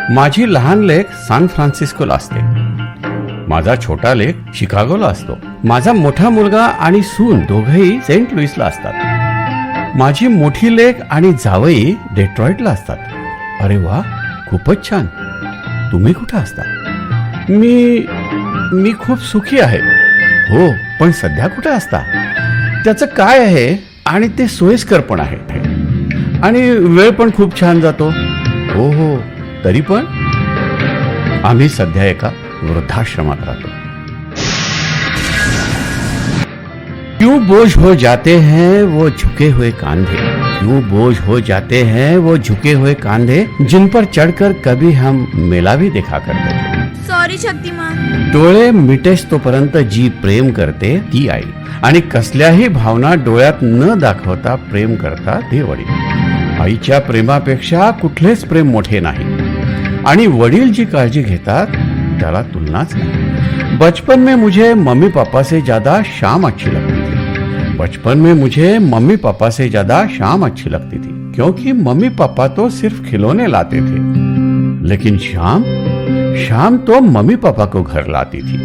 माझी लहान लेक सॅन फ्रान्सिस्कोला असते, माझा छोटा लेक शिकागोला असतो, माझा मोठा मुलगा आणि सून दोघेही सेंट लुईसला असतात, माझी मोठी लेक आणि जावई डेट्रॉइटला असतात. अरे वा, खूपच छान. तुम्ही कुठे असता? मी खूप सुखी आहे. हो, पण सध्या कुठे असता? त्याचं काय आहे? आणि ते सोयीस्कर पण आहे आणि वेळ पण खूप छान जातो. हो हो, तरी पण आम्ही सध्या एका वृद्धाश्रमात राहतो. क्यों बोझ हो जाते हैं वो झुके हुए कांधे, क्यों बोझ हो जाते हैं वो झुके हुए कांधे, जिन पर चढ़कर कभी हम मेला भी देखा करते थे. सॉरी शक्तिमान. डोळे मिटेस तोपर्यंत जी प्रेम करते ती आई, आणि कसल्याही भावना डोळ्यात न दाखवता प्रेम करता ते वडील. आईच्या प्रेमापेक्षा कुठलेच प्रेम मोठे नाही, आणि वडील जी काळजी घेतात त्याला तुलनाच नाही. बचपन में मुझे मम्मी पापा से ज्यादा शाम अच्छी लगती थी. बचपन में मुझे मम्मी पापा से ज्यादा शाम अच्छी लगती थी, क्योंकि मम्मी पापा तो सिर्फ खिलौने लाते थे, लेकिन शाम तो मम्मी पापा को घर लाती थी.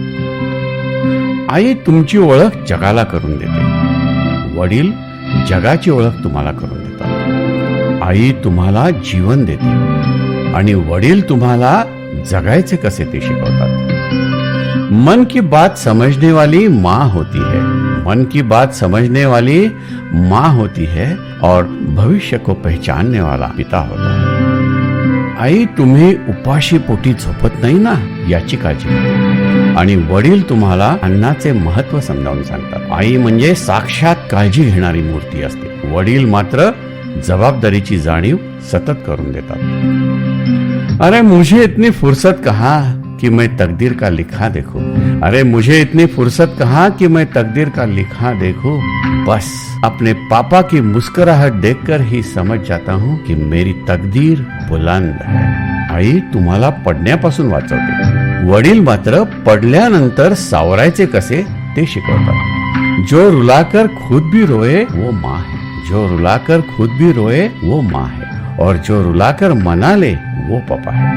आई तुमची ओळख जगाला करून देते, वडील जगाची ओळख तुम्हाला करून देतात. आई तुम्हाला जीवन देते आणि वडील तुम्हाला जगायचे कसे ते शिकवतात. मन की बात समझने वाली माँ होती है, मन की बात समझने वाली माँ होती है, और भविष्य को पहचानने वाला पिता होता है. आई तुम्ही उपाशी पोटी झोपत नाही ना याची काळजी घ्या, आणि वडील तुम्हाला अन्नाचे महत्व समजावून सांगतात. आई म्हणजे साक्षात काळजी घेणारी मूर्ती असते, वडील मात्र जबाबदारीची जाणीव सतत करून देतात. अरे मुझे इतनी फुर्सत कहाँ कि मैं तकदीर का लिखा देखूं, अरे मुझे इतनी फुर्सत कहाँ कि मैं तकदीर का लिखा देखूं, बस अपने पापा की मुस्कुराहट देखकर ही समझ जाता हूँ कि मेरी तकदीर बुलंद है. आई तुम्हाला पडण्यापासून वाचवते, वडील मात्र पडल्यानंतर सावरायचे कसे ते शिकवतात. जो रुलाकर खुद भी रोए वो माँ है, जो रुलाकर खुद भी रोए वो माँ है, और जो रुलाकर मना ले वो पापा है.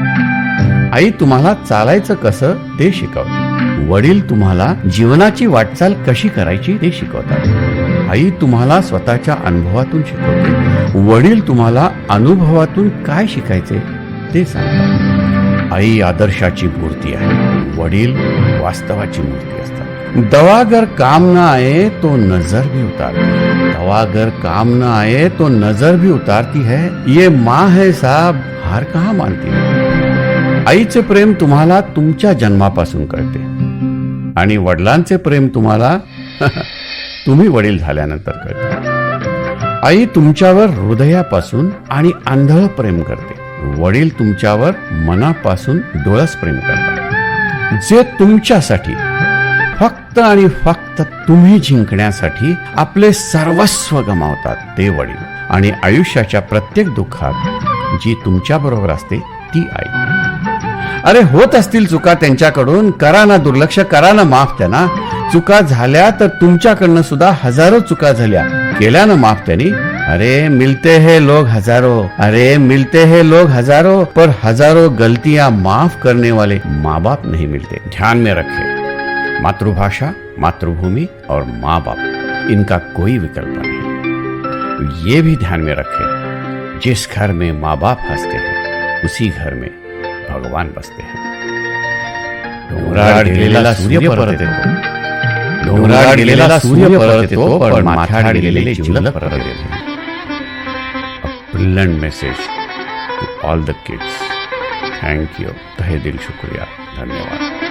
आई तुम्हाला चालायचं कसं ते शिकवते, वडील तुम्हाला जीवनाची वाटचाल कशी करायची ते शिकवतात. आई तुम्हाला स्वतःच्या अनुभवातून शिकवते, वडील तुम्हाला अनुभवातून काय शिकायचे ते सांगतात. आई आदर्शाची मूर्ती आहे, वडील वास्तवाची मूर्ती असतात. दवा अगर काम न आए तो नजर भी उतारती, दवा अगर काम न आए तो नजर भी उतारती है. ये माँ है साहब, हार कहाँ मानती है. आईचे प्रेम तुम्हाला तुमच्या जन्मापासून कळते, आणि वडिलांचे प्रेम तुम्हाला तुम्ही वडील झाल्यानंतर कळते. आई तुमच्यावर हृदयापासून आणि आंधळ प्रेम करते, वडील तुमच्यावर मनापासून डोळस प्रेम करतात. जे तुमच्यासाठी फक्त आणि फक्त तुम्ही जिंकण्यासाठी आपले सर्वस्व गमावतात ते वडील, आणि आयुष्याच्या प्रत्येक दुःखात जी तुमच्या बरोबर असते ती आई. अरे होत असतील चुका त्यांच्याकडून, करा ना दुर्लक्ष, करा ना माफ त्यांना. चुका झाल्या तर तुमच्याकडनं सुद्धा हजारो चुका झाल्या, केल्या ना माफ त्यांनी. अरे मिलते हैं लोग हजारों, अरे मिलते हैं लोग हजारों, पर हजारों गलतियां माफ करने वाले माँ बाप नहीं मिलते. ध्यान में रखें, मातृभाषा, मातृभूमि और माँ बाप, इनका कोई विकल्प नहीं. ये भी ध्यान में रखें, जिस घर में माँ बाप हंसते हैं उसी घर में भगवान बसते हैं. डोंगराळ गेलेला सूर्य परत येतो, डोंगराळ गेलेला सूर्य परत येतो, पण माथ्यावर गेलेले जिवलग परत येते. A brilliant message to all the kids. Thank you. तहे दिल शुक्रिया, धन्यवाद.